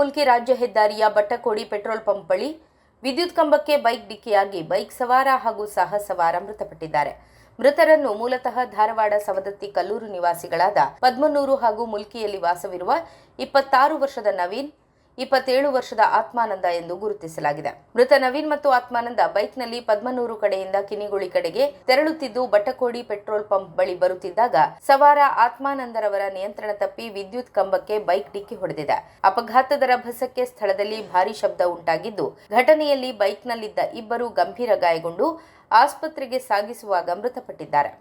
ಮುಲ್ಕಿ ರಾಜ್ಯ ಹೆದ್ದಾರಿಯ ಬಟ್ಟಕೋಡಿ petrol pump ಬಳಿ ವಿದ್ಯುತ್ ಕಂಬಕ್ಕೆ ಬೈಕ್ ಡಿಕ್ಕಿಯಾಗಿ ಬೈಕ್ ಸವಾರ ಹಾಗೂ ಸಹ ಸವಾರ ಮೃತಪಟ್ಟಿದ್ದಾರೆ. ಮೃತರನ್ನು ಮೂಲತಃ ಧಾರವಾಡ ಸವದತ್ತಿ ಕಲ್ಲೂರು ನಿವಾಸಿಗಳಾದ ಪದ್ಮನೂರು ಹಾಗೂ ಮುಲ್ಕಿಯಲ್ಲಿ ವಾಸವಿರುವ 26 ವರ್ಷದ ನವೀನ್, 27 ವರ್ಷದ ಆತ್ಮಾನಂದ ಎಂದು ಗುರುತಿಸಲಾಗಿದೆ. ಮೃತ ನವೀನ್ ಮತ್ತು ಆತ್ಮಾನಂದ ಬೈಕ್ನಲ್ಲಿ ಪದ್ಮನೂರು ಕಡೆಯಿಂದ ಕಿನಿಗುಳಿ ಕಡೆಗೆ ತೆರಳುತ್ತಿದ್ದು ಬಟ್ಟಕೋಡಿ ಪೆಟ್ರೋಲ್ ಪಂಪ್ ಬಳಿ ಬರುತ್ತಿದ್ದಾಗ ಸವಾರ ಆತ್ಮಾನಂದರವರ ನಿಯಂತ್ರಣ ತಪ್ಪಿ ವಿದ್ಯುತ್ ಕಂಬಕ್ಕೆ ಬೈಕ್ ಡಿಕ್ಕಿ ಹೊಡೆದಿದೆ. ಅಪಘಾತದ ರಭಸಕ್ಕೆ ಸ್ಥಳದಲ್ಲಿ ಭಾರೀ ಶಬ್ದ ಉಂಟಾಗಿದ್ದು, ಘಟನೆಯಲ್ಲಿ ಬೈಕ್ನಲ್ಲಿದ್ದ ಇಬ್ಬರು ಗಂಭೀರ ಗಾಯಗೊಂಡು ಆಸ್ಪತ್ರೆಗೆ ಸಾಗಿಸುವಾಗ ಮೃತಪಟ್ಟಿದ್ದಾರೆ.